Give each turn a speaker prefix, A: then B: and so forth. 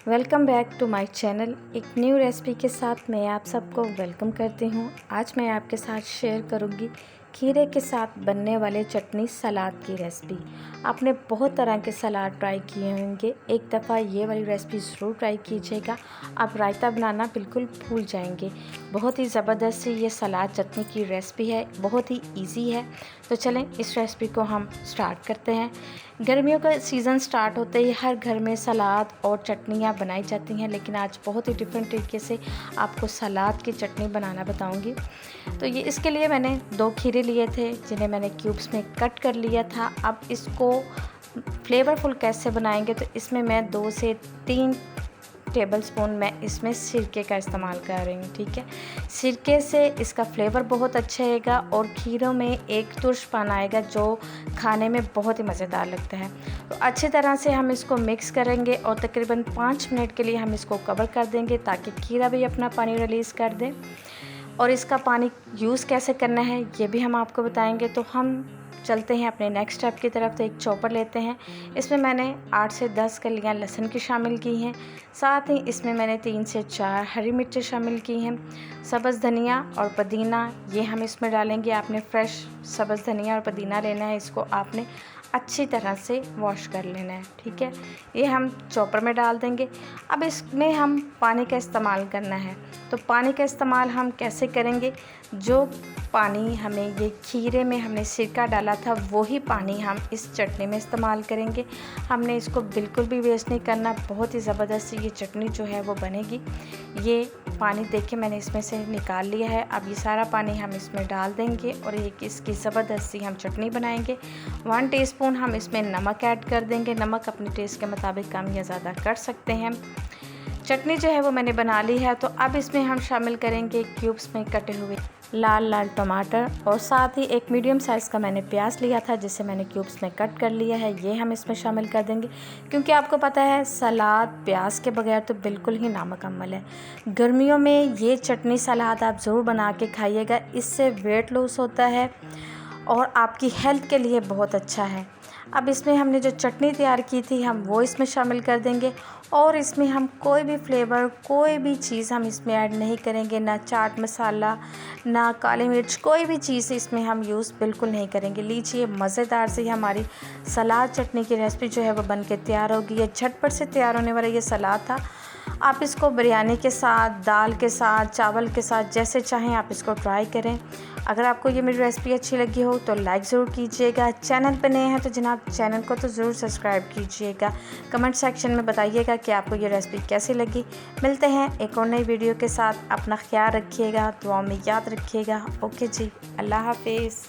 A: Welcome back to my channel. एक new recipe के साथ मैं आप सबको वेलकम करती हूँ। आज मैं आपके साथ शेयर करूँगी खीरे के साथ बनने वाले चटनी सलाद की रेसिपी। आपने बहुत तरह के सलाद ट्राई किए होंगे, एक दफ़ा ये वाली रेसिपी ज़रूर ट्राई कीजिएगा। आप रायता बनाना बिल्कुल भूल जाएंगे। बहुत ही ज़बरदस्त सी ये सलाद चटनी की रेसिपी है, बहुत ही इजी है। तो चलें इस रेसिपी को हम स्टार्ट करते हैं। गर्मियों का सीज़न स्टार्ट होते ही हर घर में सलाद और चटनियाँ बनाई जाती हैं, लेकिन आज बहुत ही डिफरेंट तरीके से आपको सलाद की चटनी बनाना बताऊंगी। तो ये इसके लिए मैंने 2 खीरे लिए थे, जिन्हें मैंने क्यूब्स में कट कर लिया था। अब इसको फ्लेवरफुल कैसे बनाएंगे, तो इसमें मैं 2 से 3 टेबलस्पून मैं इसमें सिरके का इस्तेमाल कर रही हूँ। ठीक है, सिरके से इसका फ्लेवर बहुत अच्छा आएगा और खीरों में एक तुर्शपन आएगा जो खाने में बहुत ही मज़ेदार लगता है। तो अच्छी तरह से हम इसको मिक्स करेंगे और तकरीबन 5 मिनट के लिए हम इसको कवर कर देंगे ताकि खीरा भी अपना पानी रिलीज़ कर दे। और इसका पानी यूज़ कैसे करना है ये भी हम आपको बताएंगे। तो हम चलते हैं अपने नेक्स्ट स्टेप की तरफ। तो एक चॉपर लेते हैं, इसमें मैंने 8 से 10 कलियां लहसुन की शामिल की हैं। साथ ही इसमें मैंने 3 से 4 हरी मिर्चें शामिल की हैं। सब्ज़ धनिया और पुदीना ये हम इसमें डालेंगे। आपने फ्रेश सब्ज़ धनिया और पुदीना लेना है, इसको आपने अच्छी तरह से वॉश कर लेना है। ठीक है, ये हम चॉपर में डाल देंगे। अब इसमें हम पानी का इस्तेमाल करना है। तो पानी का इस्तेमाल हम कैसे करेंगे, जो पानी हमें ये खीरे में हमने सिरका डाला था वही पानी हम इस चटनी में इस्तेमाल करेंगे। हमने इसको बिल्कुल भी वेस्ट नहीं करना। बहुत ही ज़बरदस्त ये चटनी जो है वो बनेगी। ये पानी देखिए मैंने इसमें से निकाल लिया है। अब ये सारा पानी हम इसमें डाल देंगे और एक इसकी ज़बरदस्त सी हम चटनी बनाएंगे। 1 टीस्पून हम इसमें नमक ऐड कर देंगे। नमक अपने टेस्ट के मुताबिक कम या ज़्यादा कर सकते हैं। चटनी जो है वो मैंने बना ली है। तो अब इसमें हम शामिल करेंगे क्यूब्स में कटे हुए लाल लाल टमाटर और साथ ही एक मीडियम साइज़ का मैंने प्याज लिया था जिसे मैंने क्यूब्स में कट कर लिया है। ये हम इसमें शामिल कर देंगे क्योंकि आपको पता है सलाद प्याज के बगैर तो बिल्कुल ही नामुकम्मल है। गर्मियों में ये चटनी सलाद आप ज़रूर बना के खाइएगा, इससे वेट लॉस होता है और आपकी हेल्थ के लिए बहुत अच्छा है। अब इसमें हमने जो चटनी तैयार की थी हम वो इसमें शामिल कर देंगे और इसमें हम कोई भी फ्लेवर कोई भी चीज़ हम इसमें ऐड नहीं करेंगे, ना चाट मसाला ना काली मिर्च, कोई भी चीज़ इसमें हम यूज़ बिल्कुल नहीं करेंगे। लीजिए मज़ेदार से हमारी सलाद चटनी की रेसिपी जो है वो बन के तैयार होगी। ये झटपट से तैयार होने वाला ये सलाद था। आप इसको बिरयानी के साथ, दाल के साथ, चावल के साथ जैसे चाहें आप इसको ट्राई करें। अगर आपको ये मेरी रेसिपी अच्छी लगी हो तो लाइक ज़रूर कीजिएगा। चैनल पर नए हैं तो जनाब चैनल को तो ज़रूर सब्सक्राइब कीजिएगा। कमेंट सेक्शन में बताइएगा कि आपको ये रेसिपी कैसी लगी। मिलते हैं एक और नई वीडियो के साथ। अपना ख्याल रखिएगा, दुआ में याद रखिएगा। ओके जी, अल्लाह हाफिज़।